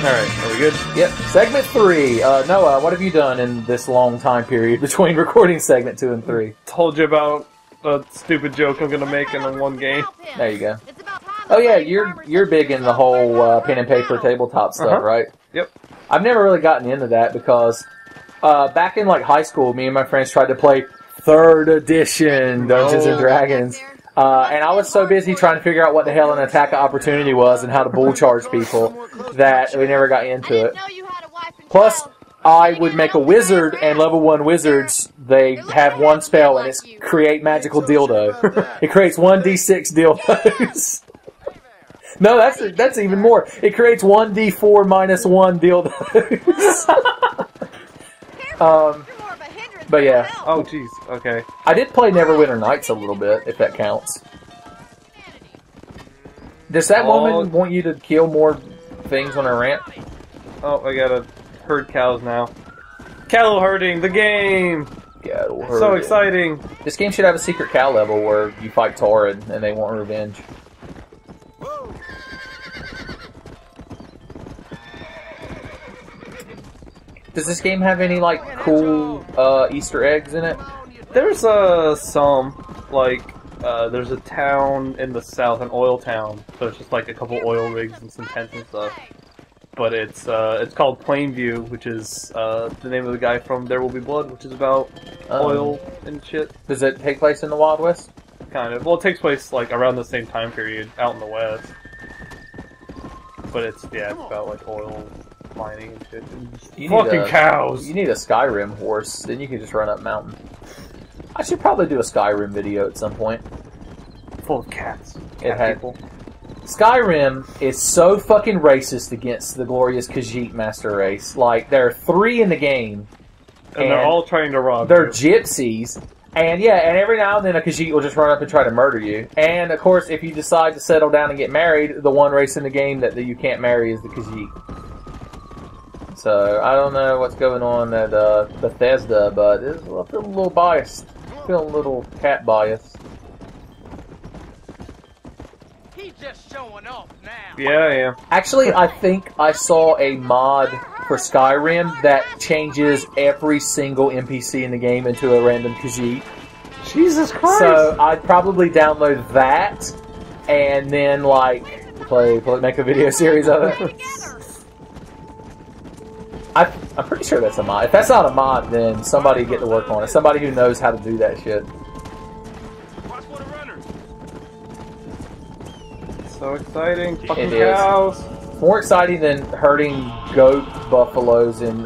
Alright, are we good? Yep. Segment 3. Noah, what have you done in this long time period between recording segment 2 and 3? Told you about a stupid joke I'm gonna make in the one game. There you go. Oh yeah, you're big in the whole pen and paper tabletop stuff, right? Yep. I've never really gotten into that because back in like high school, me and my friends tried to play 3rd edition Dungeons and Dragons. And I was so busy trying to figure out what the hell an attack of opportunity was and how to bull charge people that we never got into it. Plus, I would make a wizard, and level 1 wizards, they have one spell, and it's create magical dildo. It creates 1d6 dildos. No, that's even more. It creates 1d4 minus 1 dildos. But yeah. Oh, jeez. Okay. I did play Neverwinter Nights a little bit, if that counts. Does that woman want you to kill more things on her rant? Oh, I gotta herd cows now. Cattle herding, the game! Cattle herding. So exciting! This game should have a secret cow level where you fight Tauren and they want revenge. Does this game have any, like, cool Easter eggs in it? There's some, like, there's a town in the south, an oil town, so it's just like a couple oil rigs and some tents and stuff. But it's called Plainview, which is the name of the guy from There Will Be Blood, which is about oil and shit. Does it take place in the Wild West? Kind of. Well, it takes place, like, around the same time period, out in the West. But it's about, like, oil mining and shit. And fucking cows! You need a Skyrim horse, then you can just run up mountain. I should probably do a Skyrim video at some point. Full of cats. It had people. Skyrim is so fucking racist against the glorious Khajiit master race. Like, there are 3 in the game. And they're all trying to rob They're you. gypsies. And yeah, and every now and then a Khajiit will just run up and try to murder you. And of course, if you decide to settle down and get married, the one race in the game that you can't marry is the Khajiit. So, I don't know what's going on at Bethesda, but I feel a little biased. I feel a little cat biased. He's just showing off now. Yeah. Actually, I think I saw a mod for Skyrim that changes every single NPC in the game into a random Khajiit. Jesus Christ! So, I'd probably download that, and then, like, make a video series of it. I'm pretty sure that's a mod. If that's not a mod, then somebody get to work on it. Somebody who knows how to do that shit. So exciting. Fucking It is. cows. More exciting than herding goat buffaloes in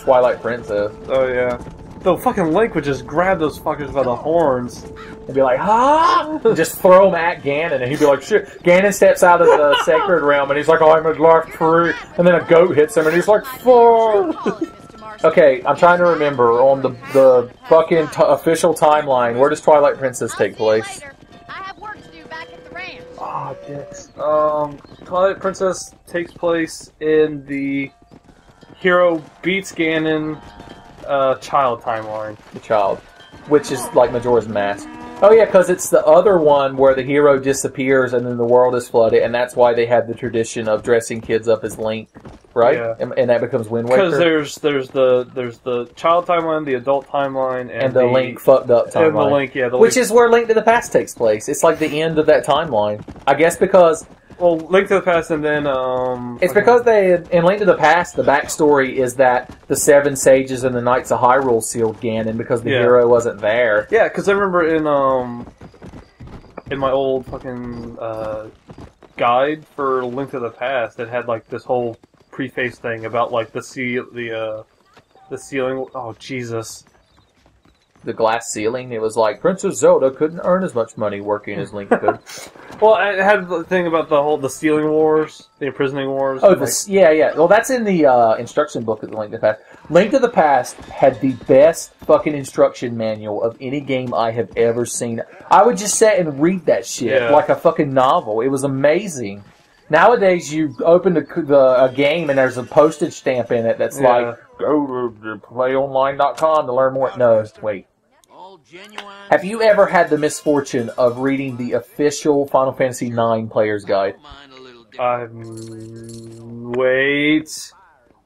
Twilight Princess. Oh yeah. The fucking Link would just grab those fuckers by the horns. And be like, ha! And just throw them at Ganon, and he'd be like, shit. Ganon steps out of the sacred realm, and he's like, I'm a life true. And then a goat hits him, and he's like, fuck! Okay, I'm trying to remember on the fucking official timeline, where does Twilight Princess take place? I have work to do back at the ranch. Oh, dicks. Twilight Princess takes place in the hero beats Ganon child timeline. The child. Which is like Majora's Mask. Oh yeah, because it's the other one where the hero disappears and then the world is flooded, and that's why they have the tradition of dressing kids up as Link, right? Yeah. And that becomes Wind Waker. Because there's the child timeline, the adult timeline, and the Link fucked up timeline. And the Link, yeah, which is where Link to the Past takes place. It's like the end of that timeline. I guess because... Well, Link to the Past and then, It's because in Link to the Past, the backstory is that the 7 sages and the Knights of Hyrule sealed Ganon because the hero wasn't there. Yeah, because I remember in my old fucking guide for Link to the Past, it had like this whole preface thing about like the ceiling. Oh Jesus! The glass ceiling. It was like Princess Zelda couldn't earn as much money working as Link could. Well, it had the thing about the stealing wars, the imprisoning wars. Oh, yeah. Well, that's in the instruction book of the Link to the Past. Link to the Past had the best fucking instruction manual of any game I have ever seen. I would just sit and read that shit like a fucking novel. It was amazing. Nowadays, you open a game and there's a postage stamp in it that's like, go to playonline.com to learn more. No, wait. Have you ever had the misfortune of reading the official Final Fantasy IX Player's Guide? Wait.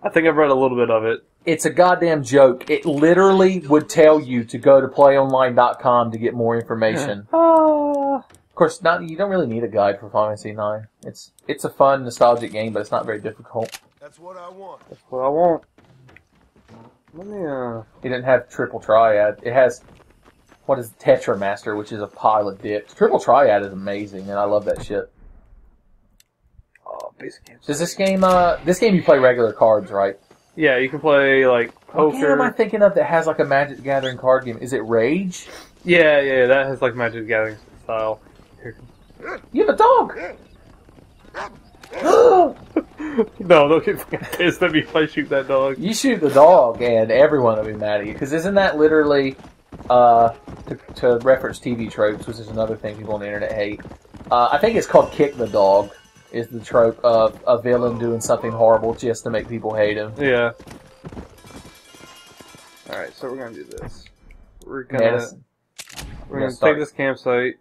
I think I've read a little bit of it. It's a goddamn joke. It literally would tell you to go to playonline.com to get more information. Of course, you don't really need a guide for Final Fantasy IX. It's a fun, nostalgic game, but it's not very difficult. That's what I want. That's what I want. Let me, It didn't have Triple Triad. It has, what is Tetra Master, which is a pile of dicks. Triple Triad is amazing, and I love that shit. Oh, basic games. Does this game you play regular cards, right? Yeah, you can play, like, poker. What game am I thinking of that has, like, a Magic the Gathering card game? Is it Rage? Yeah, that has, like, Magic the Gathering style. Here. You have a dog! No, don't get fucking pissed at me if I shoot that dog. You shoot the dog, and everyone will be mad at you. Because isn't that literally, to reference TV tropes, which is another thing people on the internet hate, I think it's called Kick the Dog, is the trope of a villain doing something horrible just to make people hate him. Yeah. Alright, so we're gonna do this. We're gonna take this campsite,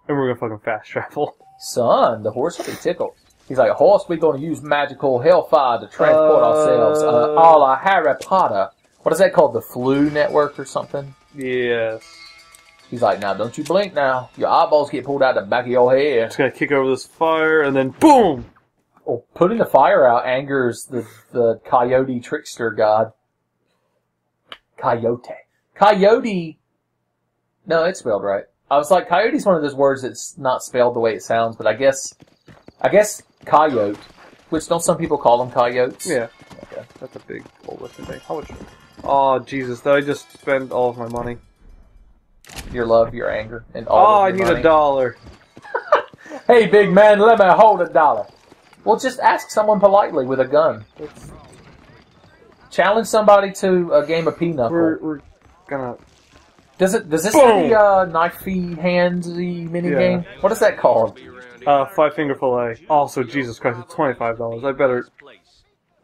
and we're gonna fucking fast travel. Son, the horse will be tickled. He's like, horse, we're gonna use magical hellfire to transport ourselves, a la Harry Potter. What is that called? The Flu Network or something? Yes. He's like, now don't you blink now. Your eyeballs get pulled out the back of your head. Just gonna kick over this fire, and then boom! Oh, putting the fire out angers the coyote trickster god. Coyote. Coyote. No, it's spelled right. I was like, coyote's one of those words that's not spelled the way it sounds, but I guess coyote, which don't some people call them coyotes? Yeah. Okay. That's a big old lifting thing. How much? Oh, Jesus, did I just spend all of my money? Your love, your anger, and all of your money. I need $1. Hey, big man, let me hold $1. Well, just ask someone politely with a gun. Challenge somebody to a game of pinochle. We're gonna... Does this have the knifey handsy minigame? Yeah. What is that called? 5-finger fillet. Also, Jesus Christ, it's $25. I better...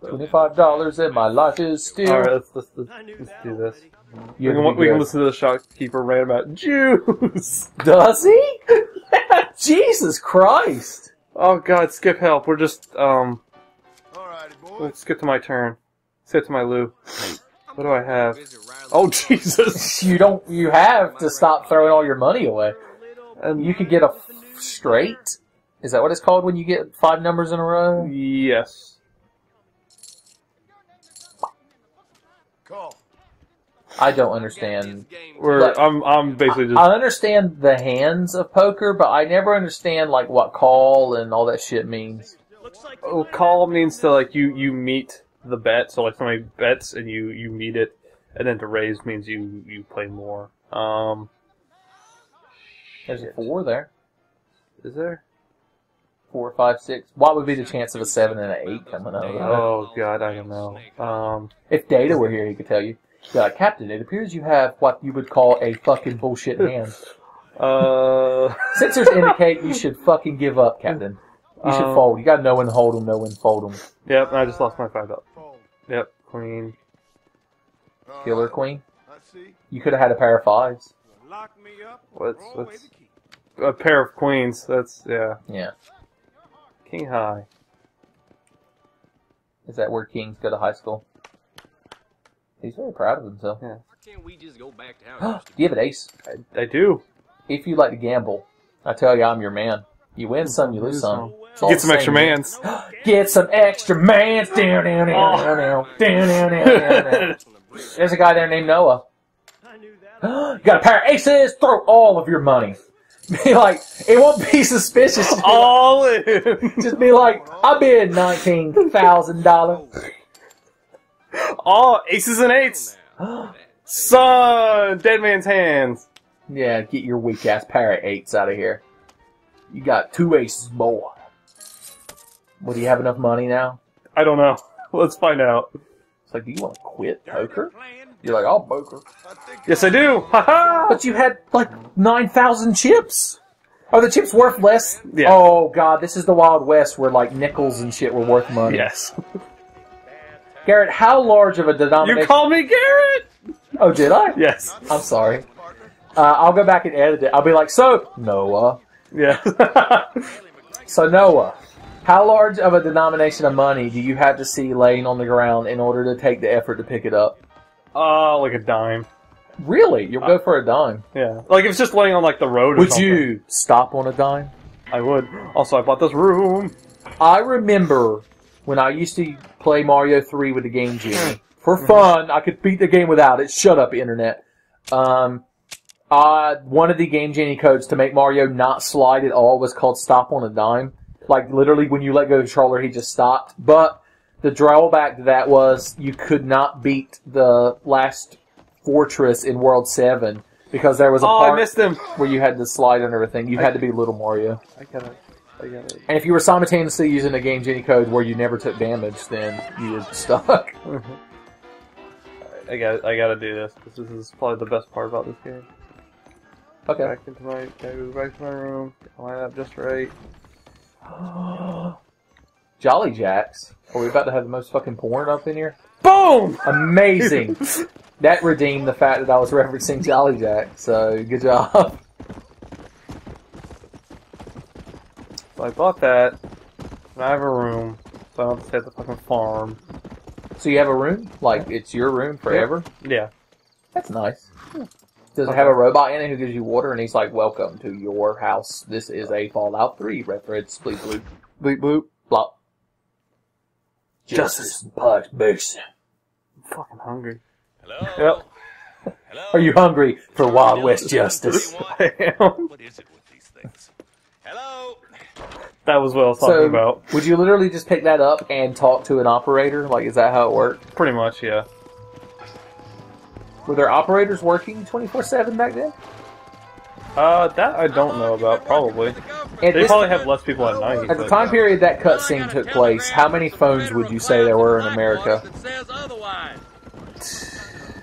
$25 and my life is still... Alright, let's do this. We can listen to the shopkeeper rant about juice! Does he? Jesus Christ! Oh God, skip help. We're just, let's skip to my turn. Skip to my Lou. What do I have? Oh, Jesus! You have to stop throwing all your money away. And you could get a straight? Is that what it's called when you get 5 numbers in a row? Yes. I don't understand. I'm basically just... I understand the hands of poker, but I never understand, like, what call and all that shit means. Oh, call means to, like, you meet the bet, so, like, somebody bets and you meet it, and then to raise means you play more. There's a 4 there. Is there? 4, 5, 6. What would be the chance of a 7 and an 8 coming over? Oh, God, I don't know. If Data were here, he could tell you. Yeah, Captain, it appears you have what you would call a fucking bullshit hand. Sensors indicate you should fucking give up, Captain. You should fold. You gotta know when to hold them, know when to fold them. Yep, I just lost my $5. Yep, queen. Killer queen? You could have had a pair of 5s. What's a pair of queens? That's, yeah. Yeah. King high. Is that where kings go to high school? He's very proud of himself. Yeah. Can't we just go back to Do you have an ace? I do. If you like to gamble, I tell you, I'm your man. You win some, you lose some. Get some extra mans. Get some extra mans. Down, down, down, down, down, down, down, down, down. There's a guy there named Noah. You got a pair of aces. Throw all of your money. Be like, it won't be suspicious. All in. Just be like, I bid $19,000. Oh, aces and 8s. Son, dead man's hands. Yeah, get your weak ass pair of 8s out of here. You got 2 aces, boy. Well, do you have enough money now? I don't know. Let's find out. It's like, do you want to quit poker? You're like, I'll poker. Yes, I do. Ha-ha! But you had like 9,000 chips. Are the chips worth less? Yeah. Oh God, this is the Wild West where like nickels and shit were worth money. Yes. Garrett, how large of a denomination? You called me Garrett! Oh, did I? Yes. I'm sorry. I'll go back and edit it. I'll be like, so, Noah. Yeah. So, Noah, How large of a denomination of money do you have to see laying on the ground in order to take the effort to pick it up? Like a dime. Really? You'll go for a dime? Yeah. Like if it's just laying on like the road or Would something. you stop on a dime? I would. Also, I bought this room. I remember when I used to play Mario 3 with the Game Genie. For fun, I could beat the game without it. Shut up, Internet. One of the Game Genie codes to make Mario not slide at all was called Stop on a Dime. Like, literally, when you let go of the controller, he just stopped. But the drawback to that was you could not beat the last fortress in World 7 because there was a part I missed him. where you had to slide on everything. You had to be Little Mario. I got it. And if you were simultaneously using a Game Genie code where you never took damage, then you were stuck. I gotta do this. This is probably the best part about this game. Okay. Gotta go back to my room. Line up just right. Jolly Jacks. Are we about to have the most fucking porn up in here? Boom! Amazing! That redeemed the fact that I was referencing Jolly Jack, so good job. So I bought that, and I have a room, so I don't have to stay at the fucking farm. So you have a room? Like, it's your room forever? Yeah. That's nice. Does it have a robot in it who gives you water, and he's like, welcome to your house. This is a Fallout 3 reference. Bleep bloop. Bleep bloop. Blop. Justice and Pugs Boots. I'm fucking hungry. Hello? Yep. Hello? Are you hungry for Wild West justice? I am. What is it with these things? Hello? That was what I was talking about. Would you literally just pick that up and talk to an operator? Like, is that how it worked? Pretty much, yeah. Were there operators working 24/7 back then? That I don't know about, probably. At They this- probably have less people at night. At the but- time period that cutscene took place, how many phones would you say there were in America?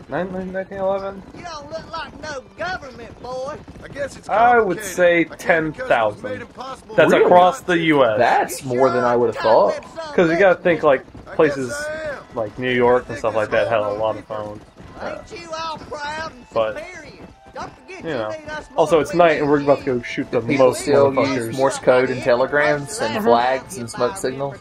1911? You don't look like no government boy. I guess it's I would complicated. say I can't because it was 10,000. made impossible That's to Really? across the U.S. That's more than I would have thought. Because you gotta think, like, I guess places I am. like New York and stuff like that had a lot of phones. Ain't you all proud and But, superior? Don't forget you know. need us more Also, it's than night and we're we about to need go shoot the People most still motherfuckers. use Morse code and telegrams and flags and smoke signals.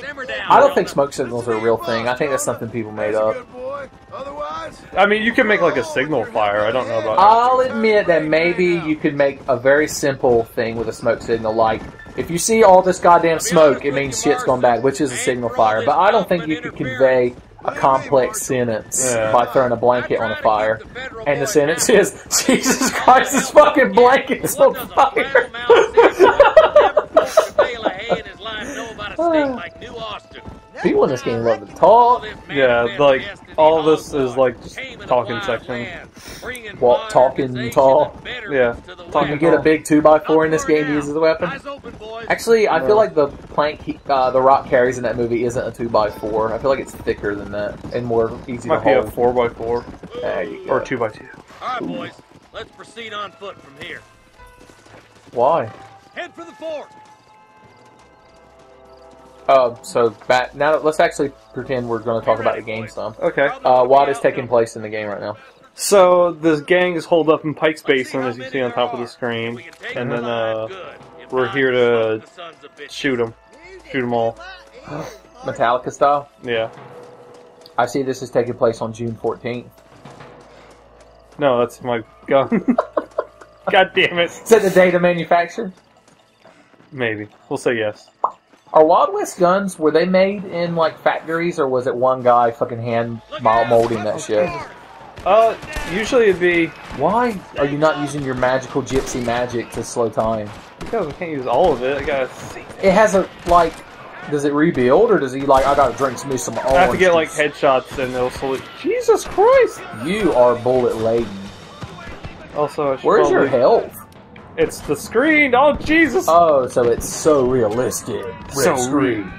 Simmer I don't think smoke signals are a real thing. I think that's something people made That's a up. good boy. Otherwise, I mean, you can make like a signal fire. I don't know about I'll admit that maybe you could make a very simple thing with a smoke signal, like, if you see all this goddamn smoke, it means shit's gone bad, which is a signal fire. But I don't think you could convey a complex sentence Yeah. by throwing a blanket on a fire. And the sentence is, Jesus Christ, this fucking blanket's on fire. People in this game love to talk. Yeah, like, all this is like just talking section. Walk, talking, tall. Yeah. Can you get a big 2x4 in this game to use as a weapon? Actually, I feel like the plank the Rock carries in that movie isn't a 2x4. I feel like it's thicker than that and more easy to Might be a hold. 4x4 There you go. or 2x2. Alright, boys. Let's proceed on foot from here. Why? Head for the fort. So back now. Let's actually pretend we're going to talk about the game some. Okay. What is taking place in the game right now? So this gang is holed up in Pike's Basin, as you see on top of the screen, and then we're here to shoot them all. Metallica style. Yeah. I see this is taking place on June 14th. No, that's my gun. God damn it. Is that the date of manufacture? Maybe. We'll say yes. Are Wild West guns, were they made in, like, factories, or was it one guy fucking hand molding that shit? Usually it'd be... Why are you not using your magical gypsy magic to slow time? Because I can't use all of it. I gotta see. It has a, like, does it rebuild, or does he, like, I gotta drink me some orange I have to get, like, juice? headshots and it'll salute. Jesus Christ! You are bullet laden. Also, I should Where's your probably- health? It's the screen! Oh, Jesus! Oh, so it's so realistic. So Red screen.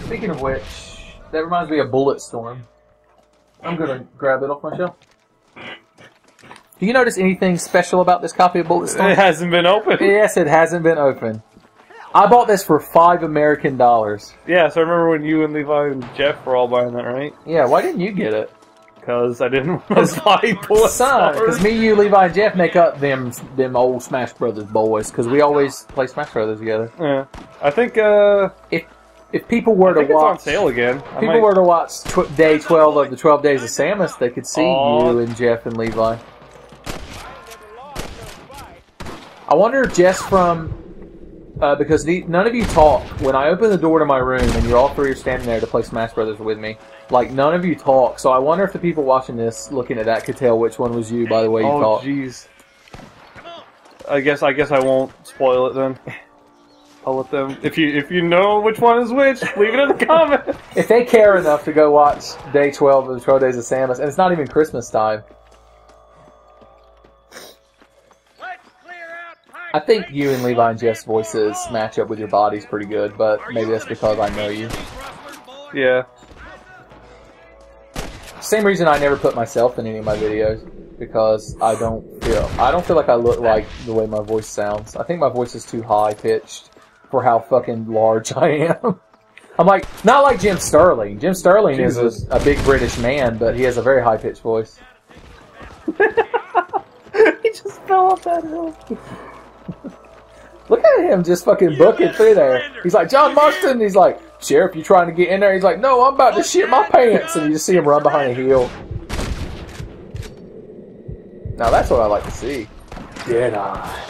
Speaking of which, that reminds me of Bulletstorm. I'm gonna grab it off my shelf. Do you notice anything special about this copy of It Bulletstorm? hasn't been opened. Yes, it hasn't been opened. I bought this for $5 American. Yeah, so I remember when you and Levi and Jeff were all buying that, right? Yeah, why didn't you get it? because I didn't want to buy bullet Son, because stars. me, you, Levi, and Jeff make up them old Smash Brothers boys, because we always play Smash Brothers together. Yeah, I think If people were to it's on watch, sale again. if people were to watch day 12 of the 12 Days of Samus, they could see you and Jeff and Levi. I wonder if just from because none of you talk when I open the door to my room and you all three are standing there to play Smash Brothers with me. Like none of you talk, so I wonder if the people watching this, looking at that, could tell which one was you by the way you talk. Oh jeez. I guess I won't spoil it then. I'll let them. If you know which one is which, leave it in the comments. If they care enough to go watch day 12 of the 12 Days of Samus, and it's not even Christmas time. I think you and Levi and Jeff's voices match up with your bodies pretty good, but maybe that's because I know you. Yeah. Same reason I never put myself in any of my videos, because I don't feel like I look like the way my voice sounds. I think my voice is too high pitched for how fucking large I am. I'm like, not like Jim Sterling. Jim Sterling is a big British man, but he has a very high pitched voice. He just fell off that hill. Look at him just fucking booking through there. He's like, John Marston. He's like, Sheriff, you trying to get in there? He's like, no, I'm about to shit my pants. And you just see him run behind a hill. Now that's what I like to see. Deadeye.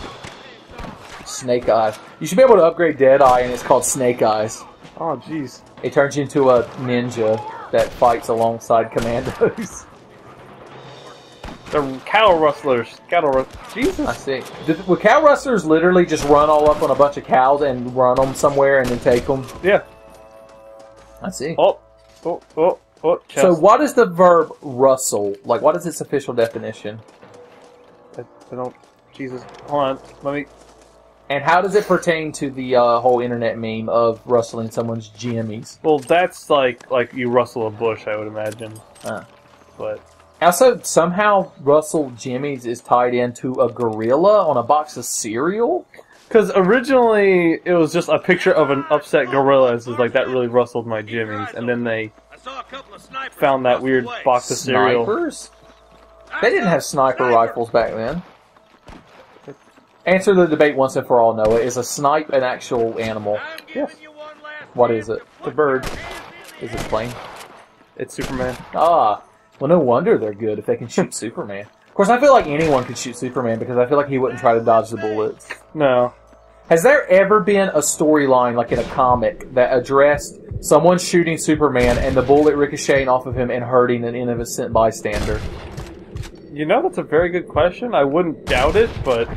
Snake Eyes. You should be able to upgrade Deadeye, and it's called Snake Eyes. Oh jeez. It turns you into a ninja that fights alongside commandos. The cattle rustlers. Jesus. I see. Would cow rustlers literally just run all up on a bunch of cows and run them somewhere and then take them? Yeah. I see. Oh. Chest. So what is the verb rustle? Like, what is its official definition? I don't. Jesus. Hold on. Let me. And how does it pertain to the whole internet meme of rustling someone's jammies? Well, that's like you rustle a bush, I would imagine. But. Also, somehow Russell Jimmy's is tied into a gorilla on a box of cereal? Because originally it was just a picture of an upset gorilla. It's just like, that really rustled my jimmies. And then they found that weird box of cereal. Snipers? They didn't have sniper rifles back then. Answer the debate once and for all, Noah. Is a snipe an actual animal? Yes. What is it? The bird. Is it plane? It's Superman. Ah. Well, no wonder they're good if they can shoot Superman. Of course, I feel like anyone could shoot Superman because I feel like he wouldn't try to dodge the bullets. No. Has there ever been a storyline, like in a comic, that addressed someone shooting Superman and the bullet ricocheting off of him and hurting an innocent bystander? You know, that's a very good question. I wouldn't doubt it, but...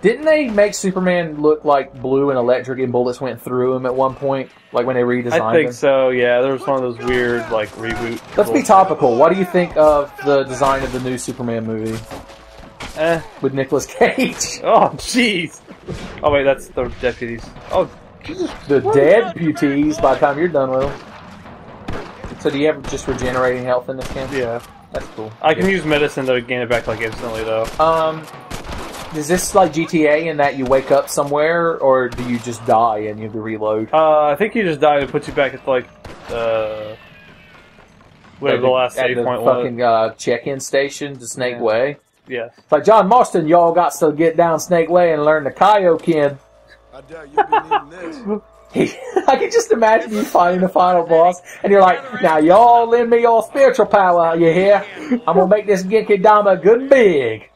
Didn't they make Superman look like blue and electric and bullets went through him at one point? Like when they redesigned him? I think so, yeah. There was one of those weird, like, reboot... Let's be topical. What do you think of the design of the new Superman movie? With Nicolas Cage. Oh, jeez. Oh, wait, that's the deputies. Oh, Jesus. The dead putees by the time you're done with them. So do you have just regenerating health in this game? Yeah. That's cool. I can use medicine to gain it back, like, instantly, though. Is this like GTA in that you wake up somewhere, or do you just die and you have to reload? I think you just die and it puts you back at, like, whatever the last save point was. Fucking check-in station to Snake Way. Yes. It's like, John Marston, y'all got to get down Snake Way and learn the Kaioken. I doubt you've been eating this. I can just imagine you fighting the final boss, and you're like, now y'all lend me your spiritual power, you hear? I'm gonna make this Genki Dama good and big.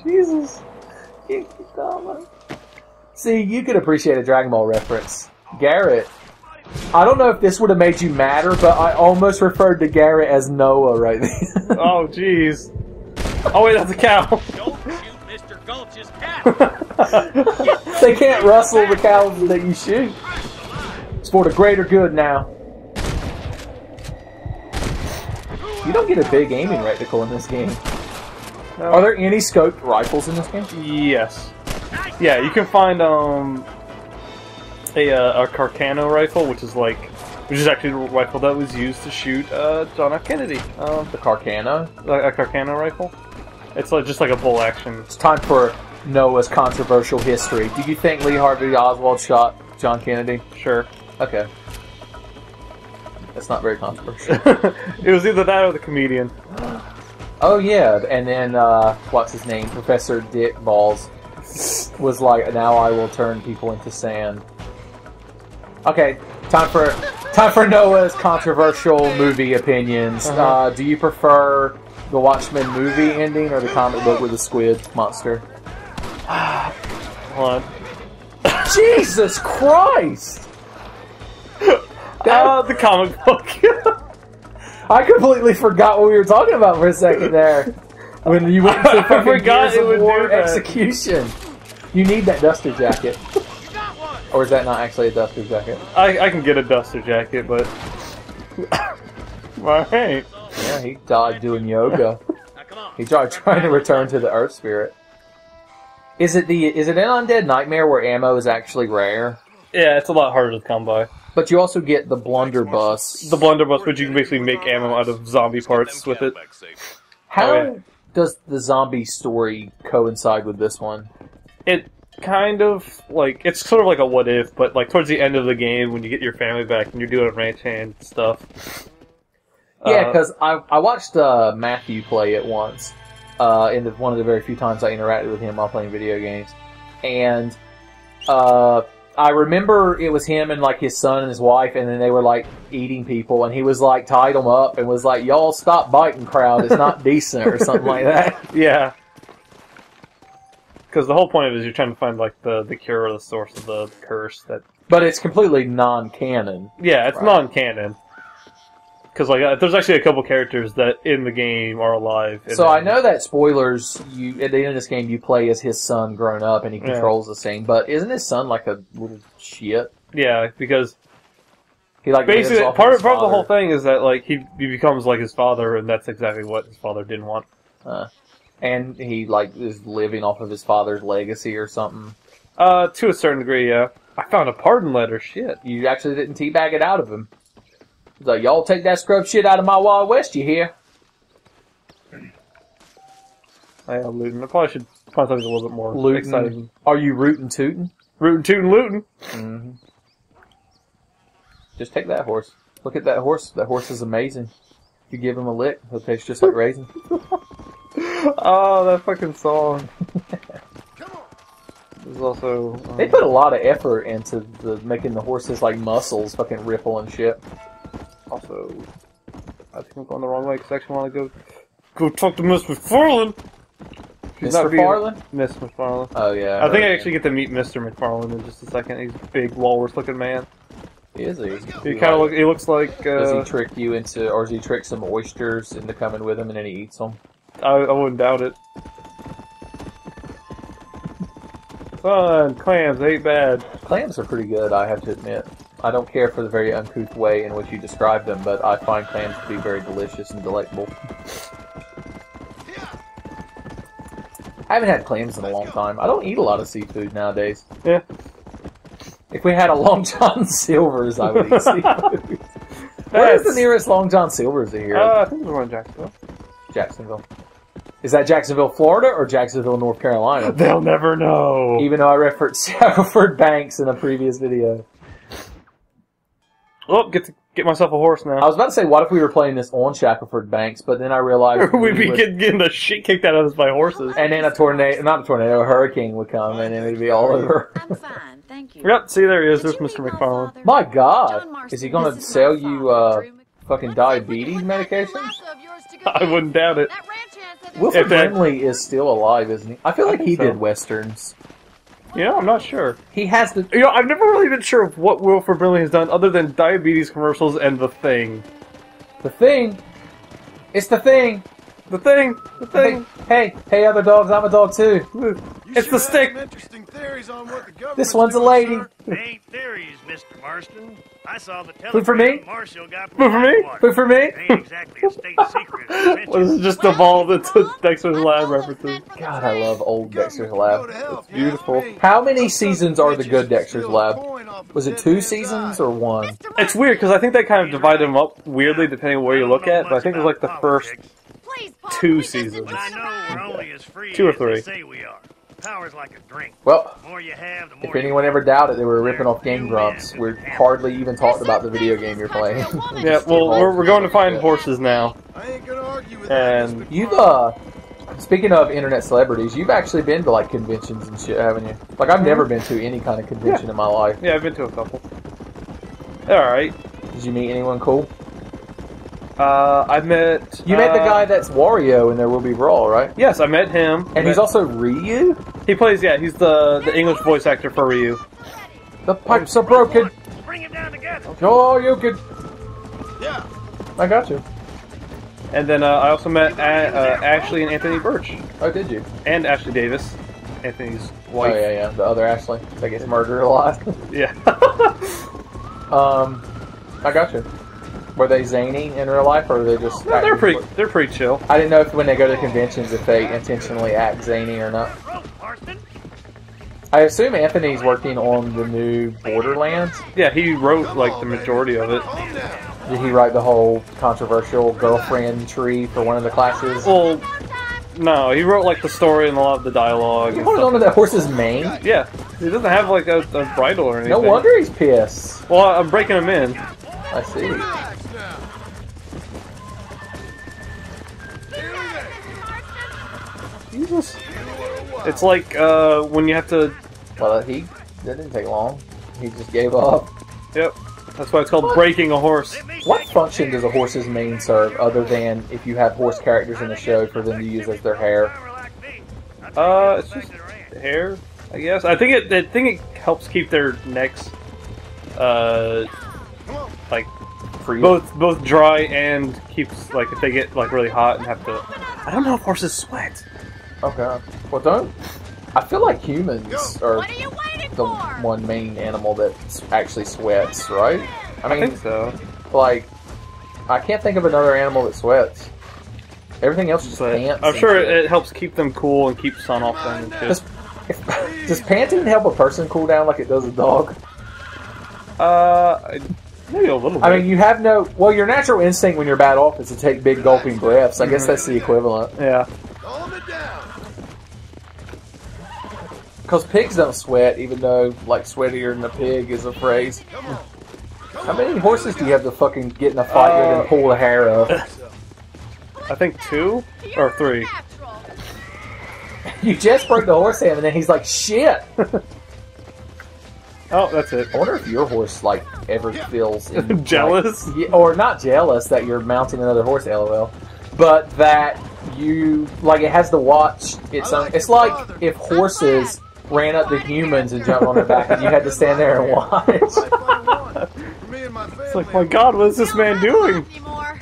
Jesus. Genki Dama. See, you could appreciate a Dragon Ball reference. Garrett. I don't know if this would have made you madder, but I almost referred to Garrett as Noah right there. Oh, jeez. Oh, wait, that's a cow. Don't shoot Mr. Gulch's cow. They can't rustle the cows that you shoot. It's for the greater good now. You don't get a big aiming reticle in this game. No. Are there any scoped rifles in this game? Yes. Yeah, you can find a Carcano rifle, which is actually the rifle that was used to shoot John F. Kennedy. The Carcano? A Carcano rifle. It's just like a bolt action. It's time for Noah's controversial history. Do you think Lee Harvey Oswald shot John Kennedy? Sure. Okay. That's not very controversial. It was either that or the comedian. Oh yeah, and then what's his name? Professor Dick Balls was like, "Now I will turn people into sand." Okay, time for Noah's controversial movie opinions. Do you prefer the Watchmen movie ending or the comic book with the squid monster? Hold on. Jesus Christ! The comic book. I completely forgot what we were talking about for a second there. When you went to the fucking forgot Gears it of would War do that. execution. You need that duster jacket. Or is that not actually a duster jacket? I can get a duster jacket, but... Alright. Yeah, he died doing yoga. Now, come on. He died trying to return to the Earth Spirit. Is it an Undead Nightmare where ammo is actually rare? Yeah, it's a lot harder to come by. But you also get the blunderbuss. The blunderbuss, which you can basically make ammo out of zombie parts with it. How Oh, yeah. does the zombie story coincide with this one? It kind of, like, it's sort of like a what if, but like towards the end of the game when you get your family back and you're doing ranch hand stuff. Yeah, because I watched Matthew play it once. One of the very few times I interacted with him while playing video games. And I remember it was him and like his son and his wife, and then they were like eating people, and he was like tied them up and was like, "Y'all stop biting, crowd. It's not decent," or something like that. Yeah. Because the whole point of it is you're trying to find like the cure or the source of the curse that... But it's completely non-canon. Yeah, it's Right. non-canon. Because like there's actually a couple characters that in the game are alive. So I know that spoilers. You at the end of this game, you play as his son grown up, and he Yeah. controls the scene. But isn't his son like a little shit? Yeah, because He like lives basically off part his of the father. whole thing is that like he becomes like his father, and that's exactly what his father didn't want. And he like is living off of his father's legacy or something. To a certain degree, yeah. I found a pardon letter. Shit. You actually didn't teabag it out of him. He's like, "Y'all take that scrub shit out of my Wild West, you hear?" I am looting. I probably should find something a little bit more Looting. exciting. Are you rootin' tootin'? Rootin' tootin' lootin'. Mm-hmm. Just take that horse. Look at that horse. That horse is amazing. If you give him a lick, he'll taste just like raisin. Oh, that fucking song. There's also... They put a lot of effort into making the horses like muscles fucking ripple and shit. Also, I think I'm going the wrong way because I actually want to go talk to Miss McFarlane. She's not Mr. being- Farland? Miss McFarlane. Oh yeah. I think I actually get to meet Mr. McFarlane in just a second. He's a big walrus-looking man. Is he? He kind of he looks like. Does he trick you into, or does he trick some oysters into coming with him and then he eats them? I wouldn't doubt it. Son, clams ain't bad. Clams are pretty good, I have to admit. I don't care for the very uncouth way in which you describe them, but I find clams to be very delicious and delectable. I haven't had clams in a long time. I don't eat a lot of seafood nowadays. Yeah. If we had a Long John Silver's, I would eat seafood. Where's the nearest Long John Silver's here? I think there's one in Jacksonville. Jacksonville. Is that Jacksonville, Florida, or Jacksonville, North Carolina? They'll never know. Even though I referenced Shackelford Banks in a previous video. Oh, get myself a horse now. I was about to say, what if we were playing this on Shackelford Banks, but then I realized... We'd be getting the shit kicked out of us by horses. And then a hurricane would come, and it would be all over. I'm fine, thank you. Yep, see, there he is. There's Mr. McFarlane. My John God! Marston, Is he going to this is sell my you, father, fucking diabetes medication? I wouldn't doubt it. Wilford If that- Brimley is still alive, isn't he? I feel like think he so. did westerns. You know, I'm not sure. He has the... You know, I've never really been sure of what Wilford Brimley has done other than diabetes commercials and The Thing. The Thing. It's The Thing. The Thing. Hey, other dogs, I'm a dog too. It's the stick. Interesting theories on what the This government's one's a doing, lady. sir. They ain't theories, Mr. Marston. I saw the Food for me? telegram Marshall got Food for me? Food for me? It ain't exactly a state secret. Well, this is just evolved into Dexter's Lab references. God, I love old Dexter's Government Lab. can go to hell if you beautiful. ask me. How many seasons are the good Dexter's Steal a Lab? coin off Was the it dead 2 man's seasons eye. or 1? It's weird because I think they kind of divide them up weirdly depending on where you look at, but I think it was like the first 2 seasons. But I know we're only as free 2 or as they 3. say we are. Power's like a drink. Well, The more you have, the more if anyone ever doubted they were ripping off Game Grumps, we hardly even talked about the video game you're playing. Yeah, well, we're going to find horses now. I ain't gonna argue with And that. You've, speaking of internet celebrities, you've actually been to, like, conventions and shit, haven't you? Like, I've never been to any kind of convention in my life. Yeah, I've been to a couple. Alright. Did you meet anyone cool? I met... You met the guy that's Wario in There Will Be Brawl, right? Yes, I met him. And he's also Ryu? He plays, yeah, he's the English voice actor for Ryu. The pipes are broken. Bring it down together. Oh, you can... Yeah. I got you. And then I also met Ashley and Anthony Birch. Oh, did you? And Ashley Davis, Anthony's wife. Oh, yeah. The other Ashley that gets murdered a lot. Yeah. I got you. Were they zany in real life, or are they just... No, they're pretty chill. I didn't know if when they go to conventions if they intentionally act zany or not. Rope, Marston. I assume Anthony's working on the new Borderlands. Yeah, he wrote, like, the majority of it. Calm down. Did he write the whole controversial girlfriend tree for one of the classes? Well, no, he wrote, like, the story and a lot of the dialogue. You And holding stuff. on to that horse's mane? Yeah, he doesn't have, like, a bridle or anything. No wonder he's pissed. Well, I'm breaking him in. I see. Relax now. Jesus. It's like, when you have to... Well, that didn't take long. He just gave up. Yep. That's why it's called breaking a horse. What function does a horse's mane serve other than if you have horse characters in the show for them to use as their hair? It's just hair, I guess. I think it helps keep their necks, like Free. both dry and keeps, like, if they get, like, really hot and have to... I don't know if horses sweat. Okay. Well, don't. I feel like humans are What are you waiting the for? one main animal that actually sweats, right? I think so. Like, I can't think of another animal that sweats. Everything else just But pants. I'm and sure shit. it helps keep them cool and keep sun off them and shit. Does panting help a person cool down like it does a dog? Maybe a little bit. I mean, you have no... Well, your natural instinct when you're bad off is to take big gulping breaths. I guess that's the equivalent. yeah. Calm it down. Because pigs don't sweat, even though, like, sweatier than a pig is a phrase. Come on. How many horses do you have to fucking get in a fight with and pull the hair of? I think 2 or 3. Natural. You just broke the horse hand, and then he's like, shit! Oh, that's it. I wonder if your horse, like, ever feels... Jealous? Like, yeah, or not jealous that you're mounting another horse, LOL. But that you... Like, it has to watch its own... It's like if horses ran up to humans and jumped on their back, and you had to stand there and watch. Life I want. For me and my family. It's like, my God, what is this man doing? Anymore.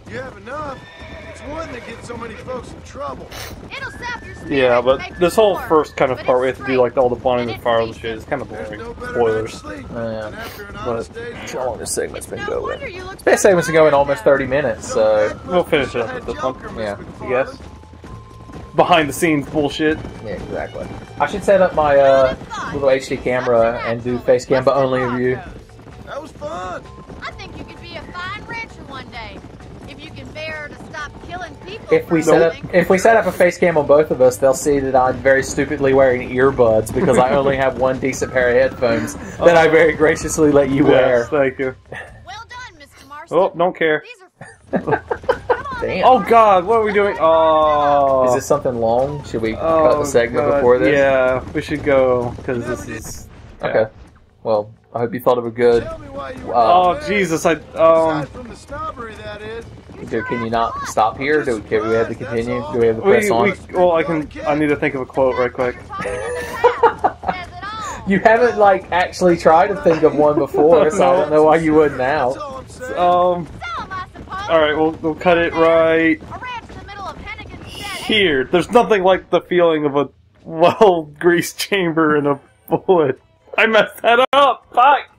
You have enough. It's one that gets so many folks in trouble. It'll sap your spirit Yeah, and but make this you whole more. first kind of But part, we it's have to do, like, all the bonding and and it's fire and decent. shit. It's kind of There's boring. no better Spoilers. man to sleep. Yeah. And after an But- honest day's How long this segment's been No going? wonder you look This segment's been going almost 30 minutes, so... We'll finish it up with this one. Yeah, I guess. Behind the scenes bullshit. Yeah, exactly. I should set up my little HD camera and do face cam, but only of you. That was fun. I think you could be a fine rancher one day. If you can bear to stop killing people. If we for set a up living. if we set up a face cam on both of us, they'll see that I'm very stupidly wearing earbuds because I only have one decent pair of headphones that I very graciously let you wear. Yes, thank you. Well done, Mr. Marston. Oh, don't care. These are. Come on. Damn. Oh, God, what are we doing? Oh. Is this something long? Should we Oh, cut the segment God. before this? Yeah, we should go, because this is... Okay. Well, I hope you thought of a good... Tell me why you were Oh, there. Jesus, Aside from the snobbery, that is. Can you not stop here? Can we have to continue? Do we have to press on? well, I need to think of a quote right quick. Says it all. You haven't, like, actually tried to think of one before, so I don't know why you would now. That's all I'm saying. Um, Some, I suppose. alright, we'll cut it right A ranch in the middle of Hennigan's Dead. here. There's nothing like the feeling of a well-greased chamber and a bullet. I messed that up! Fuck!